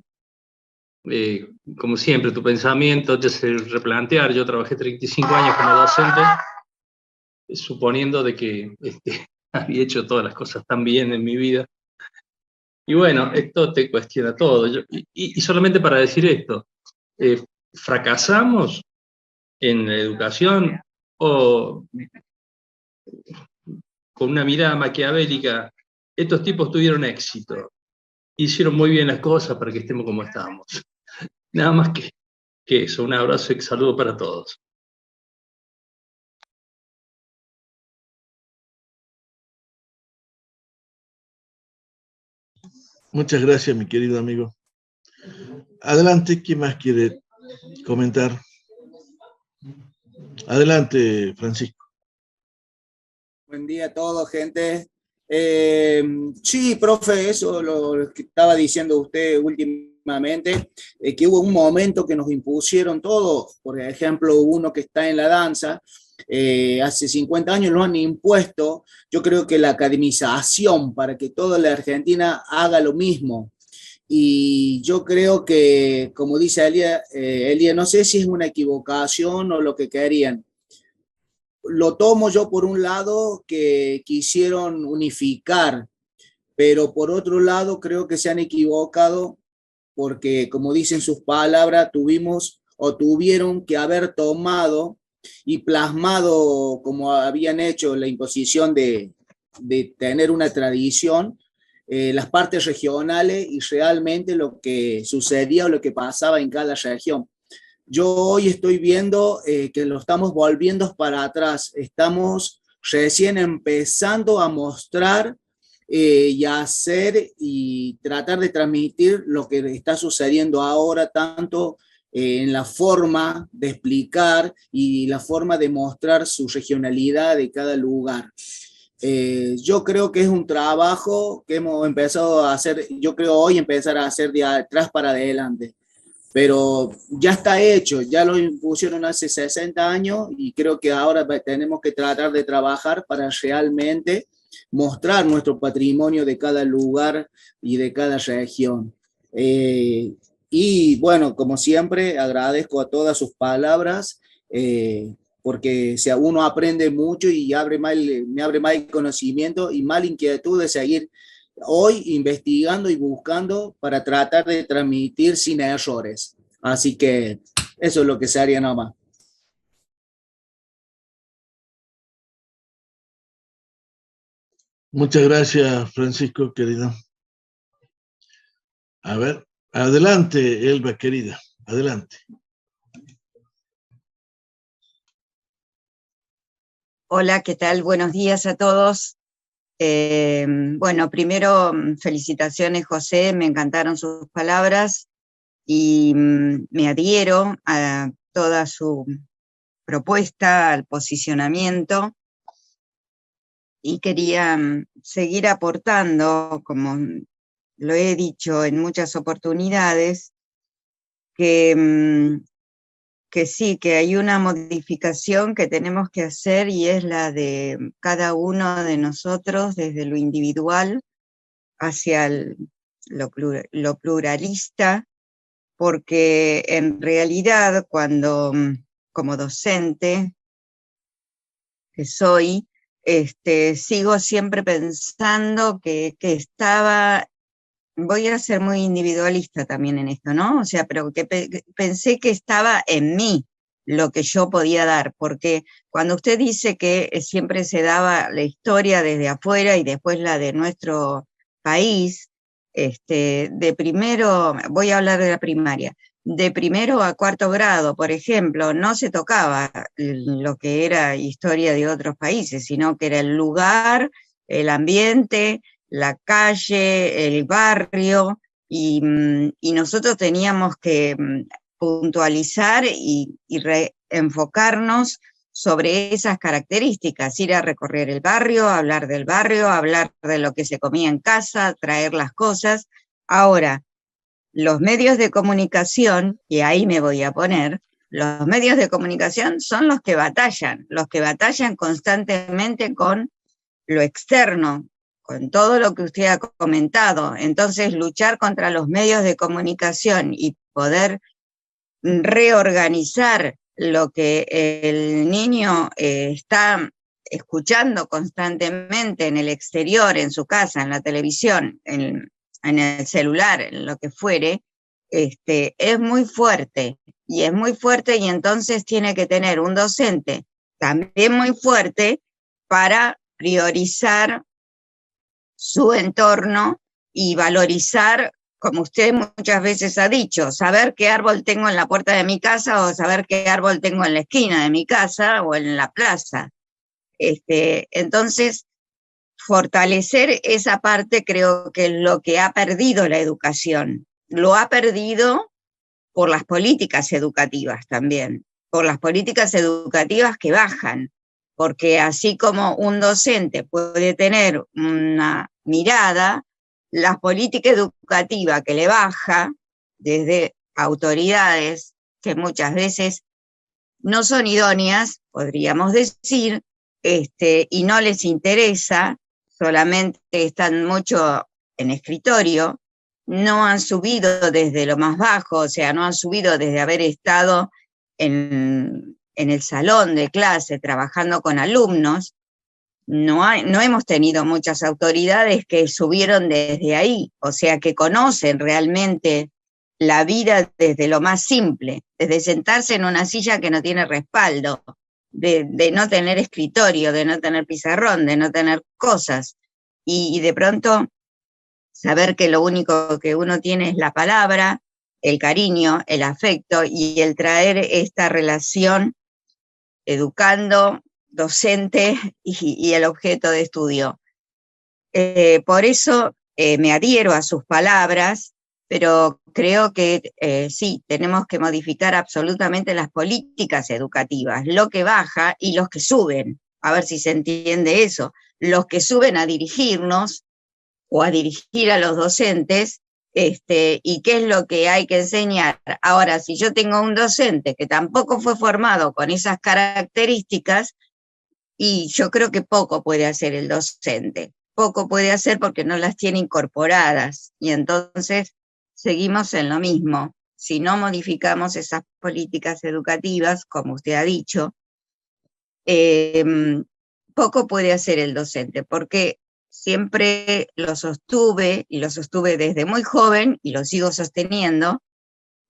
como siempre, tu pensamiento te hace replantear. Yo trabajé 35 años como docente, suponiendo de que había hecho todas las cosas tan bien en mi vida. Y bueno, esto te cuestiona todo. Y solamente para decir esto, ¿fracasamos en la educación o con una mirada maquiavélica? Estos tipos tuvieron éxito, hicieron muy bien las cosas para que estemos como estamos. Nada más que eso. Un abrazo y saludo para todos. Muchas gracias, mi querido amigo. Adelante, ¿quién más quiere comentar? Adelante, Francisco. Buen día a todos, gente. Sí, profe, eso lo que estaba diciendo usted últimamente, que hubo un momento que nos impusieron todo. Por ejemplo, uno que está en la danza, hace 50 años lo han impuesto. Yo creo que la academización para que toda la Argentina haga lo mismo. Y yo creo que, como dice Elia, no sé si es una equivocación o lo que querían. Lo tomo yo por un lado que quisieron unificar, pero por otro lado creo que se han equivocado porque, como dicen sus palabras, tuvieron que haber tomado y plasmado, como habían hecho la imposición de tener una tradición, las partes regionales y realmente lo que sucedía o lo que pasaba en cada región. Yo hoy estoy viendo que lo estamos volviendo para atrás. Estamos recién empezando a mostrar y a hacer y tratar de transmitir lo que está sucediendo ahora, tanto en la forma de explicar y la forma de mostrar su regionalidad de cada lugar. Yo creo que es un trabajo que hemos empezado a hacer, yo creo hoy empezar a hacer de atrás para adelante. Pero ya está hecho, ya lo impusieron hace 60 años y creo que ahora tenemos que tratar de trabajar para realmente mostrar nuestro patrimonio de cada lugar y de cada región. Y bueno, como siempre, agradezco a todas sus palabras, porque si uno aprende mucho y me abre más conocimiento y más inquietud de seguir hoy investigando y buscando para tratar de transmitir sin errores. Así que eso es lo que se haría nada más. Muchas gracias, Francisco, querido. A ver, adelante, Elba, querida, adelante. Hola, ¿qué tal? Buenos días a todos. Bueno, primero, felicitaciones, José, me encantaron sus palabras y me adhiero a toda su propuesta, al posicionamiento, y quería seguir aportando, como lo he dicho en muchas oportunidades, que sí, que hay una modificación que tenemos que hacer y es la de cada uno de nosotros desde lo individual hacia lo pluralista, porque en realidad cuando como docente que soy, sigo siempre pensando que estaba, voy a ser muy individualista también en esto, ¿no? O sea, pero que pensé que estaba en mí lo que yo podía dar, porque cuando usted dice que siempre se daba la historia desde afuera y después la de nuestro país, de primero, voy a hablar de la primaria, de primero a cuarto grado, por ejemplo, no se tocaba lo que era historia de otros países, sino que era el lugar, el ambiente, la calle, el barrio, y nosotros teníamos que puntualizar y reenfocarnos sobre esas características, ir a recorrer el barrio, hablar del barrio, hablar de lo que se comía en casa, traer las cosas. Ahora, los medios de comunicación, y ahí me voy a poner, los medios de comunicación son los que batallan constantemente con lo externo, con todo lo que usted ha comentado. Entonces, luchar contra los medios de comunicación y poder reorganizar lo que el niño está escuchando constantemente en el exterior, en su casa, en la televisión, en el celular, en lo que fuere, es muy fuerte, y entonces tiene que tener un docente también muy fuerte para priorizar su entorno y valorizar, como usted muchas veces ha dicho, saber qué árbol tengo en la puerta de mi casa o saber qué árbol tengo en la esquina de mi casa o en la plaza. Entonces, fortalecer esa parte creo que es lo que ha perdido la educación. Lo ha perdido por las políticas educativas también, por las políticas educativas que bajan, porque así como un docente puede tener una mirada, la política educativa que le baja desde autoridades que muchas veces no son idóneas, podríamos decir, y no les interesa, solamente están mucho en escritorio, no han subido desde lo más bajo, o sea, no han subido desde haber estado en el salón de clase trabajando con alumnos. No hemos tenido muchas autoridades que subieron desde ahí, o sea, que conocen realmente la vida desde lo más simple, desde sentarse en una silla que no tiene respaldo, de no tener escritorio, de no tener pizarrón, de no tener cosas, y de pronto saber que lo único que uno tiene es la palabra, el cariño, el afecto y el traer esta relación educando, docente y el objeto de estudio. Por eso me adhiero a sus palabras, pero creo que sí, tenemos que modificar absolutamente las políticas educativas, lo que baja y los que suben, a ver si se entiende eso, los que suben a dirigirnos o a dirigir a los docentes, y qué es lo que hay que enseñar. Ahora, si yo tengo un docente que tampoco fue formado con esas características, y yo creo que poco puede hacer el docente, poco puede hacer porque no las tiene incorporadas, y entonces seguimos en lo mismo. Si no modificamos esas políticas educativas, como usted ha dicho, poco puede hacer el docente, porque siempre lo sostuve, y lo sostuve desde muy joven, y lo sigo sosteniendo,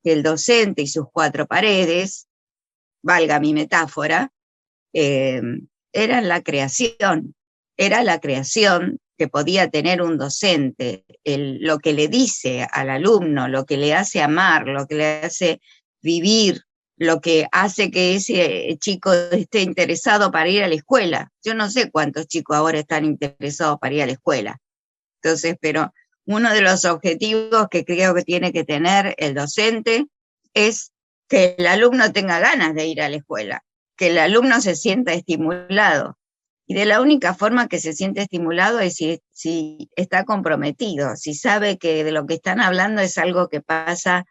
que el docente y sus cuatro paredes, valga mi metáfora, era la creación que podía tener un docente, lo que le dice al alumno, lo que le hace amar, lo que le hace vivir, lo que hace que ese chico esté interesado para ir a la escuela. Yo no sé cuántos chicos ahora están interesados para ir a la escuela. Entonces, pero uno de los objetivos que creo que tiene que tener el docente es que el alumno tenga ganas de ir a la escuela, que el alumno se sienta estimulado. Y de la única forma que se siente estimulado es si está comprometido, si sabe que de lo que están hablando es algo que pasa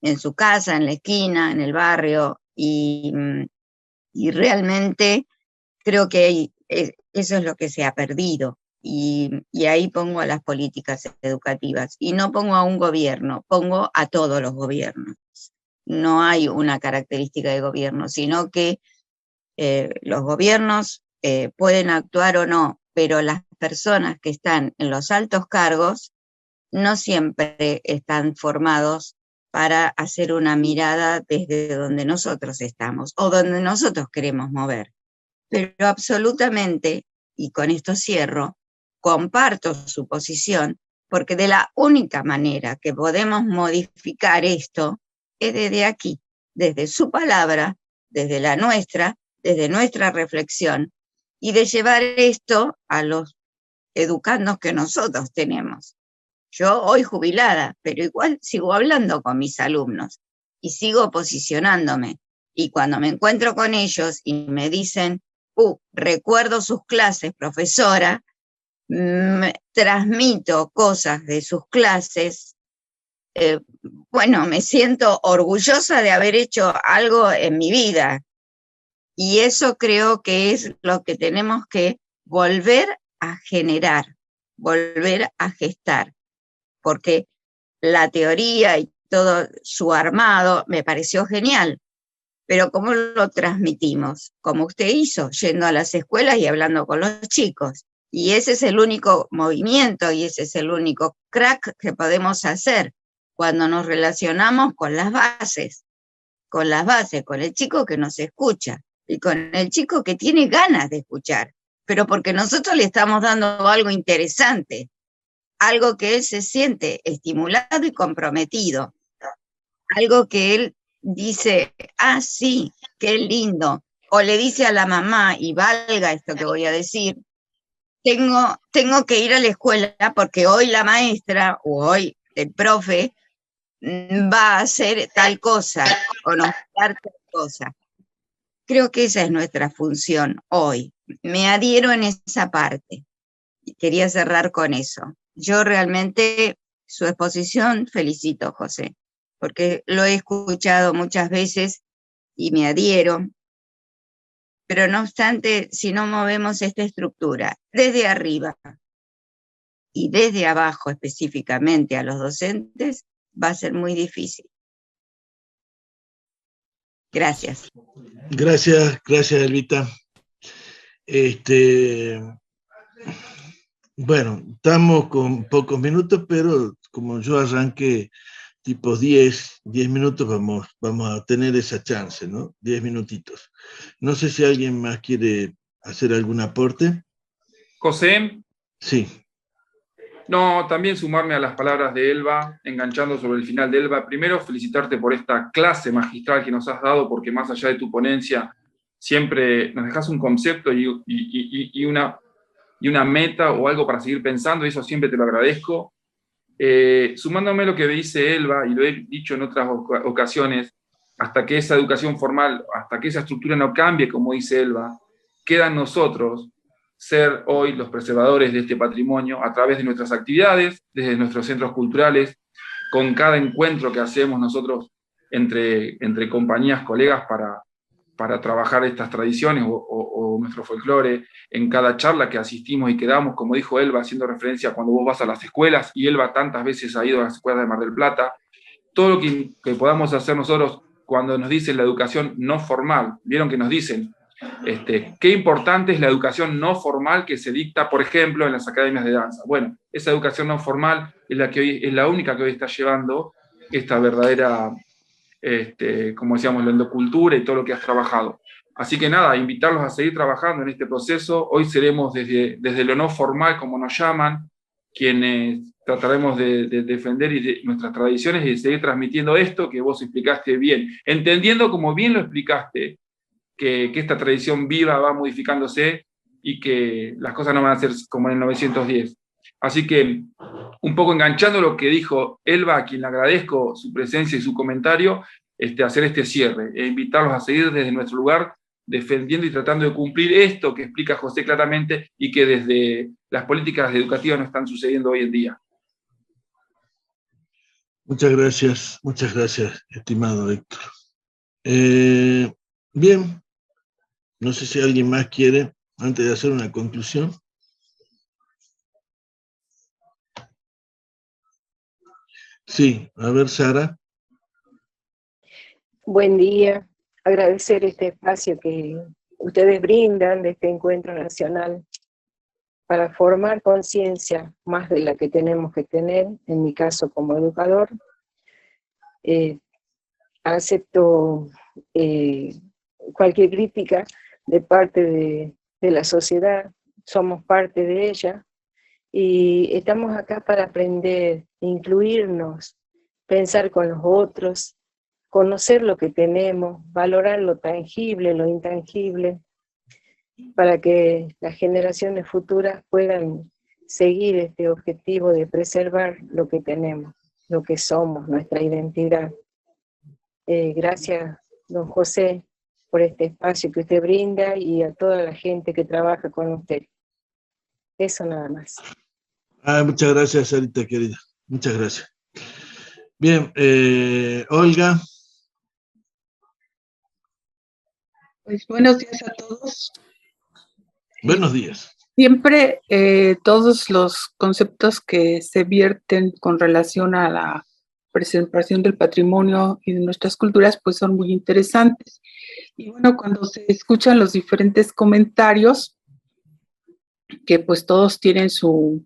en su casa, en la esquina, en el barrio, y realmente creo que eso es lo que se ha perdido. Y ahí pongo a las políticas educativas. Y no pongo a un gobierno, pongo a todos los gobiernos. No hay una característica de gobierno, sino que los gobiernos pueden actuar o no, pero las personas que están en los altos cargos no siempre están formados para hacer una mirada desde donde nosotros estamos o donde nosotros queremos mover. Pero absolutamente, y con esto cierro, comparto su posición, porque de la única manera que podemos modificar esto es desde aquí, desde su palabra, desde la nuestra, desde nuestra reflexión, y de llevar esto a los educandos que nosotros tenemos. Yo hoy jubilada, pero igual sigo hablando con mis alumnos y sigo posicionándome. Y cuando me encuentro con ellos y me dicen, recuerdo sus clases, profesora, transmito cosas de sus clases, bueno, me siento orgullosa de haber hecho algo en mi vida. Y eso creo que es lo que tenemos que volver a generar, volver a gestar, porque la teoría y todo su armado me pareció genial, pero ¿cómo lo transmitimos? Como usted hizo, yendo a las escuelas y hablando con los chicos. Y ese es el único movimiento y ese es el único crack que podemos hacer cuando nos relacionamos con las bases, con el chico que nos escucha y con el chico que tiene ganas de escuchar, pero porque nosotros le estamos dando algo interesante, algo que él se siente estimulado y comprometido, algo que él dice, sí, qué lindo, o le dice a la mamá, y valga esto que voy a decir, tengo que ir a la escuela porque hoy la maestra, o hoy el profe, va a hacer tal cosa, o nos va a dar tal cosa. Creo que esa es nuestra función hoy. Me adhiero en esa parte. Y quería cerrar con eso. Yo realmente, su exposición, felicito, José, porque lo he escuchado muchas veces y me adhiero. Pero no obstante, si no movemos esta estructura desde arriba y desde abajo específicamente a los docentes, va a ser muy difícil. Gracias. Gracias, Elvita. Bueno, estamos con pocos minutos, pero como yo arranqué tipo 10 minutos, vamos a tener esa chance, ¿no? 10 minutitos. No sé si alguien más quiere hacer algún aporte. José. Sí. No, también sumarme a las palabras de Elba, enganchando sobre el final de Elba. Primero, felicitarte por esta clase magistral que nos has dado, porque más allá de tu ponencia, siempre nos dejas un concepto y una meta o algo para seguir pensando, y eso siempre te lo agradezco. Sumándome a lo que dice Elba, y lo he dicho en otras ocasiones, hasta que esa educación formal, hasta que esa estructura no cambie, como dice Elba, queda en nosotros ser hoy los preservadores de este patrimonio a través de nuestras actividades, desde nuestros centros culturales, con cada encuentro que hacemos nosotros entre compañías, colegas, para trabajar estas tradiciones o nuestro folclore, en cada charla que asistimos y que damos, como dijo Elba, haciendo referencia a cuando vos vas a las escuelas, y Elba tantas veces ha ido a las escuelas de Mar del Plata, todo lo que podamos hacer nosotros cuando nos dicen la educación no formal. Vieron que nos dicen, qué importante es la educación no formal que se dicta, por ejemplo, en las academias de danza. Bueno, esa educación no formal es la única que hoy está llevando esta verdadera, como decíamos, la endocultura y todo lo que has trabajado. Así que nada, invitarlos a seguir trabajando en este proceso. Hoy seremos desde lo no formal, como nos llaman, quienes trataremos de defender nuestras tradiciones y de seguir transmitiendo esto que vos explicaste bien, entendiendo como bien lo explicaste, que esta tradición viva va modificándose y que las cosas no van a ser como en el 910. Así que, un poco enganchando lo que dijo Elba, a quien le agradezco su presencia y su comentario, hacer este cierre e invitarlos a seguir desde nuestro lugar defendiendo y tratando de cumplir esto que explica José claramente y que desde las políticas educativas no están sucediendo hoy en día. Muchas gracias, estimado Héctor. Bien, no sé si alguien más quiere, antes de hacer una conclusión. Sí, a ver, Sara. Buen día, agradecer este espacio que ustedes brindan de este encuentro nacional para formar conciencia más de la que tenemos que tener, en mi caso como educador. Acepto cualquier crítica de parte de la sociedad, somos parte de ella, y estamos acá para aprender, incluirnos, pensar con los otros, conocer lo que tenemos, valorar lo tangible, lo intangible, para que las generaciones futuras puedan seguir este objetivo de preservar lo que tenemos, lo que somos, nuestra identidad. Gracias, don José, por este espacio que usted brinda y a toda la gente que trabaja con usted. Eso nada más. Muchas gracias, Sarita, querida. Muchas gracias. Bien, Olga. Pues buenos días a todos. Buenos días. Siempre todos los conceptos que se vierten con relación a la preservación del patrimonio y de nuestras culturas, pues son muy interesantes. Y bueno, cuando se escuchan los diferentes comentarios, que pues todos tienen su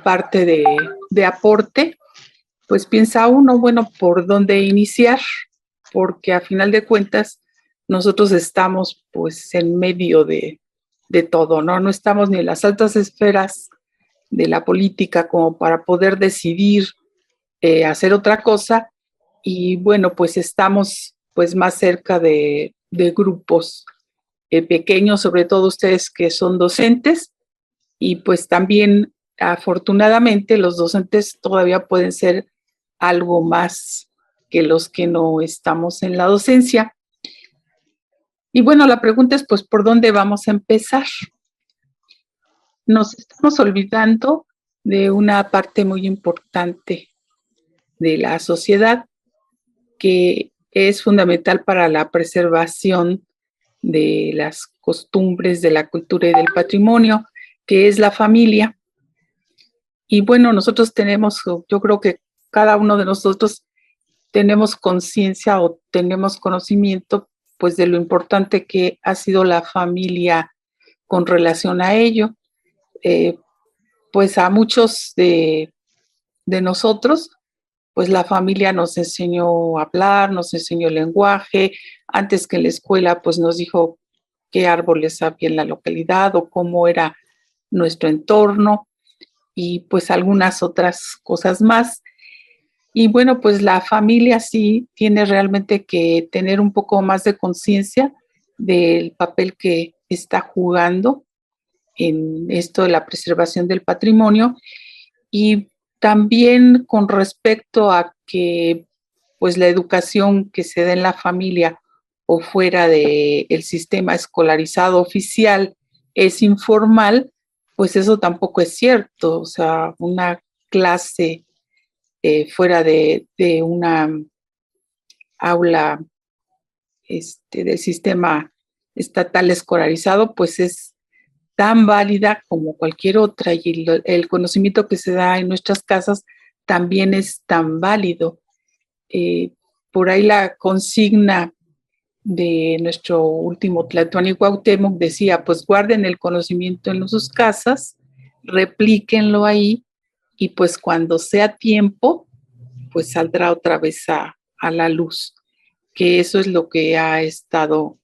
parte de aporte, pues piensa uno, bueno, ¿por dónde iniciar? Porque a final de cuentas, nosotros estamos pues en medio de todo, ¿no? No estamos ni en las altas esferas de la política como para poder decidir hacer otra cosa, y bueno, pues estamos pues más cerca de grupos pequeños, sobre todo ustedes que son docentes, y pues también afortunadamente los docentes todavía pueden ser algo más que los que no estamos en la docencia. Y bueno, la pregunta es, pues, ¿por dónde vamos a empezar? Nos estamos olvidando de una parte muy importante de la sociedad que es fundamental para la preservación de las costumbres, de la cultura y del patrimonio, que es la familia. Y bueno, nosotros tenemos, yo creo que cada uno de nosotros tenemos conciencia o tenemos conocimiento pues de lo importante que ha sido la familia con relación a ello. Pues a muchos de nosotros, pues la familia nos enseñó a hablar, nos enseñó el lenguaje. Antes que en la escuela, pues nos dijo qué árboles había en la localidad o cómo era nuestro entorno y pues algunas otras cosas más. Y bueno, pues la familia sí tiene realmente que tener un poco más de conciencia del papel que está jugando en esto de la preservación del patrimonio, y también con respecto a que pues la educación que se da en la familia o fuera del sistema escolarizado oficial es informal, pues eso tampoco es cierto. O sea, una clase fuera de una aula del sistema estatal escolarizado, pues es tan válida como cualquier otra, y el conocimiento que se da en nuestras casas también es tan válido. Por ahí la consigna de nuestro último Tlatuani Cuauhtémoc decía, pues guarden el conocimiento en sus casas, replíquenlo ahí, y pues cuando sea tiempo, pues saldrá otra vez a la luz, que eso es lo que ha estado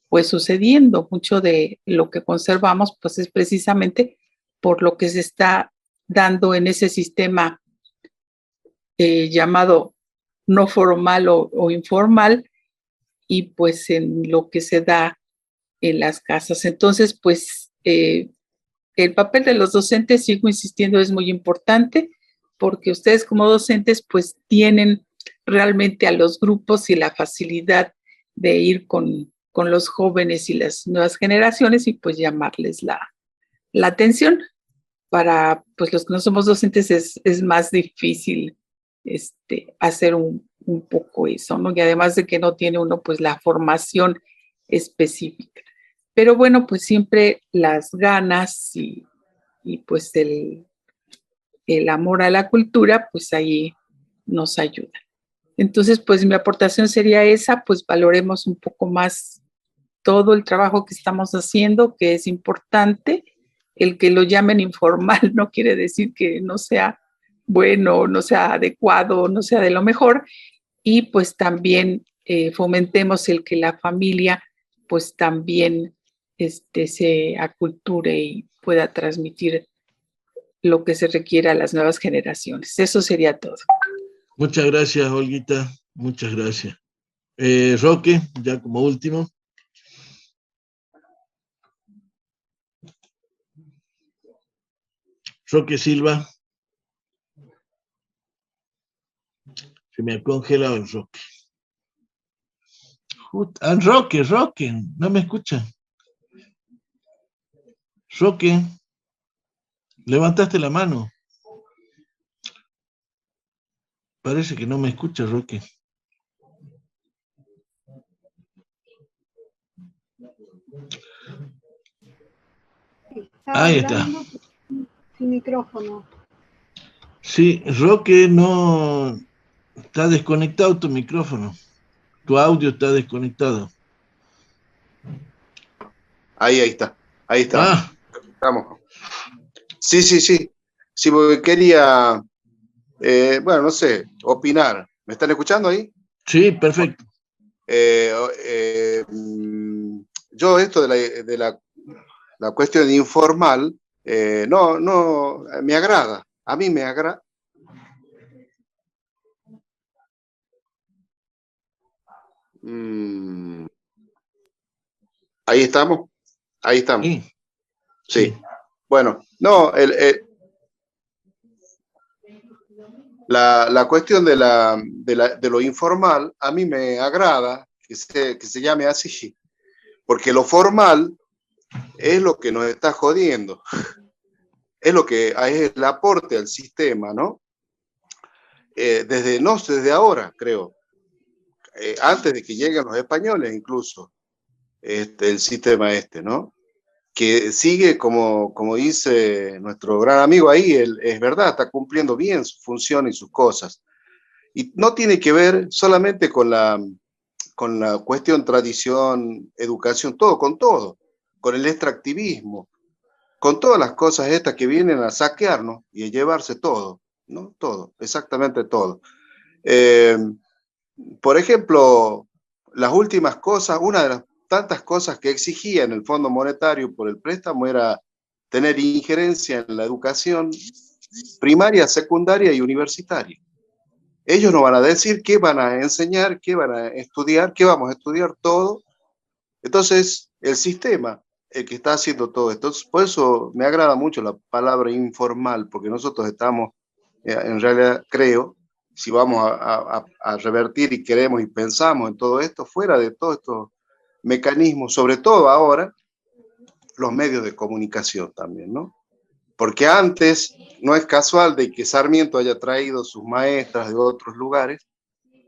pues sucediendo. Mucho de lo que conservamos pues es precisamente por lo que se está dando en ese sistema llamado no formal o informal, y pues en lo que se da en las casas. Entonces, pues el papel de los docentes, sigo insistiendo, es muy importante, porque ustedes como docentes pues tienen realmente a los grupos y la facilidad de ir con con los jóvenes y las nuevas generaciones y pues llamarles la atención. Para pues los que no somos docentes es más difícil hacer un poco eso, ¿no? Y además de que no tiene uno pues la formación específica. Pero bueno, pues siempre las ganas y pues el amor a la cultura, pues ahí nos ayuda. Entonces, pues mi aportación sería esa, pues valoremos un poco más todo el trabajo que estamos haciendo, que es importante. El que lo llamen informal no quiere decir que no sea bueno, no sea adecuado, no sea de lo mejor. Y pues también fomentemos el que la familia pues también se aculture y pueda transmitir lo que se requiere a las nuevas generaciones. Eso sería todo. Muchas gracias, Olguita. Muchas gracias. Roque, ya como último. Roque Silva. Se me ha congelado el Roque. Roque, no me escucha. Roque, levantaste la mano. Parece que no me escucha, Roque. Ahí está. Sin micrófono. Sí, Roque, no está desconectado tu micrófono. Tu audio está desconectado. Ahí está. Ahí está. Ah. Estamos. Sí. Sí, porque quería, bueno, no sé, opinar. ¿Me están escuchando ahí? Sí, perfecto. Yo esto de la cuestión informal, no, me agrada. A mí me agrada. Ahí estamos. Ahí estamos. Sí. Bueno, no, la cuestión de lo informal, a mí me agrada que se llame así, porque lo formal es lo que nos está jodiendo, es el aporte al sistema, ¿no? Desde ahora, creo, antes de que lleguen los españoles incluso, el sistema ¿no? Que sigue, como dice nuestro gran amigo ahí, es verdad, está cumpliendo bien su función y sus cosas. Y no tiene que ver solamente con la cuestión tradición, educación, todo, con el extractivismo, con todas las cosas estas que vienen a saquearnos y a llevarse todo, ¿no? Todo, exactamente todo. Por ejemplo, las últimas cosas, una de las tantas cosas que exigía en el Fondo Monetario por el préstamo era tener injerencia en la educación primaria, secundaria y universitaria. Ellos nos van a decir qué van a enseñar, qué van a estudiar, qué vamos a estudiar todo. Entonces, el sistema, el que está haciendo todo esto. Por eso me agrada mucho la palabra informal, porque nosotros estamos, en realidad creo, si vamos a revertir y queremos y pensamos en todo esto, fuera de todos estos mecanismos, sobre todo ahora, los medios de comunicación también, ¿no? Porque antes no es casual de que Sarmiento haya traído sus maestras de otros lugares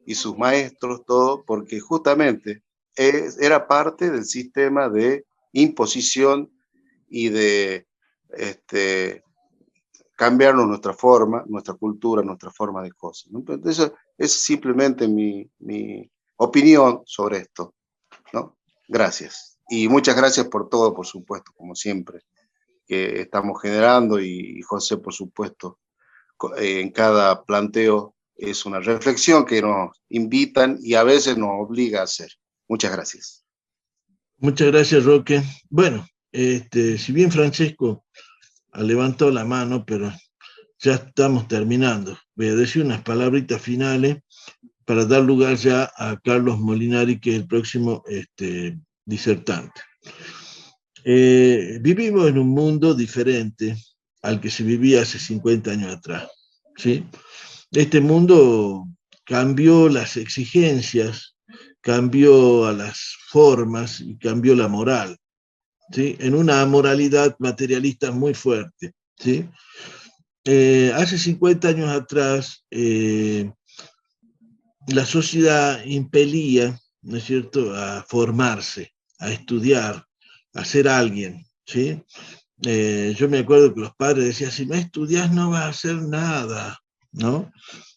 y sus maestros, todo, porque justamente era parte del sistema de imposición y de cambiarnos nuestra forma, nuestra cultura, nuestra forma de cosas, ¿no? Entonces, eso es simplemente mi opinión sobre esto, ¿no? Gracias. Y muchas gracias por todo, por supuesto, como siempre, que estamos generando, y José, por supuesto, en cada planteo es una reflexión que nos invitan y a veces nos obliga a hacer. Muchas gracias. Muchas gracias, Roque. Bueno, si bien Francesco ha levantado la mano, pero ya estamos terminando. Voy a decir unas palabritas finales para dar lugar ya a Carlos Molinari, que es el próximo disertante. Vivimos en un mundo diferente al que se vivía hace 50 años atrás, ¿sí? Este mundo cambió las exigencias, cambió a las formas y cambió la moral, ¿sí? En una amoralidad materialista muy fuerte, ¿sí? Hace 50 años atrás, la sociedad impelía, ¿no es cierto?, a formarse, a estudiar, a ser alguien, ¿sí? Yo me acuerdo que los padres decían, si no estudias no vas a hacer nada, ¿no?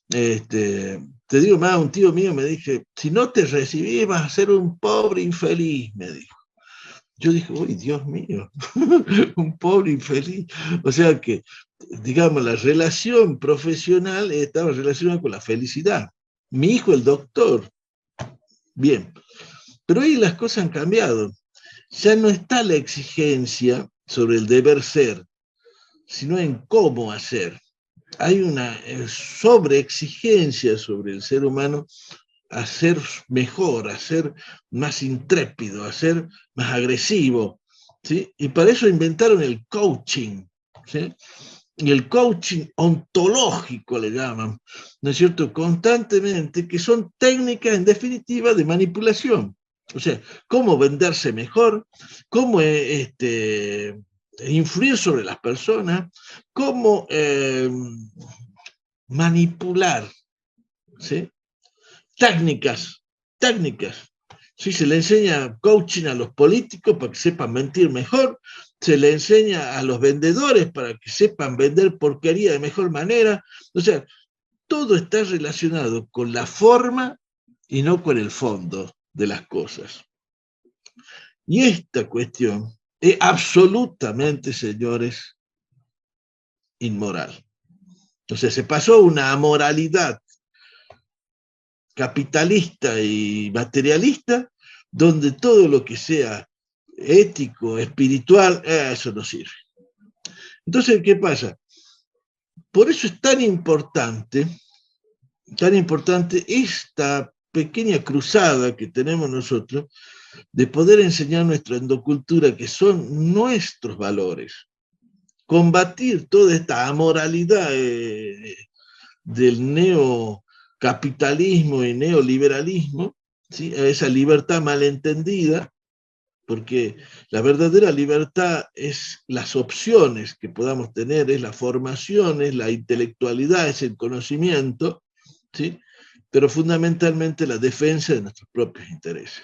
Te digo más, un tío mío me dije, si no te recibís vas a ser un pobre infeliz, me dijo. Yo dije, uy, Dios mío, un pobre infeliz. O sea que, digamos, la relación profesional estaba relacionada con la felicidad. Mi hijo, el doctor. Bien, pero hoy las cosas han cambiado. Ya no está la exigencia sobre el deber ser, sino en cómo hacer. Hay una sobreexigencia sobre el ser humano a ser mejor, a ser más intrépido, a ser más agresivo, ¿sí? Y para eso inventaron el coaching, ¿sí? Y el coaching ontológico le llaman, ¿no es cierto?, constantemente, que son técnicas en definitiva de manipulación. O sea, cómo venderse mejor, cómo influir sobre las personas, cómo manipular, ¿sí? Técnicas. Sí, se le enseña coaching a los políticos para que sepan mentir mejor, se le enseña a los vendedores para que sepan vender porquería de mejor manera. O sea, todo está relacionado con la forma y no con el fondo de las cosas. Y esta cuestión es absolutamente, señores, inmoral. O sea, se pasó una amoralidad capitalista y materialista, donde todo lo que sea ético, espiritual, eso no sirve. Entonces, ¿qué pasa? Por eso es tan importante esta pequeña cruzada que tenemos nosotros de poder enseñar nuestra endocultura, que son nuestros valores, combatir toda esta amoralidad del neocapitalismo y neoliberalismo, ¿sí? Esa libertad malentendida, porque la verdadera libertad es las opciones que podamos tener, es la formación, es la intelectualidad, es el conocimiento, ¿sí? Pero fundamentalmente la defensa de nuestros propios intereses.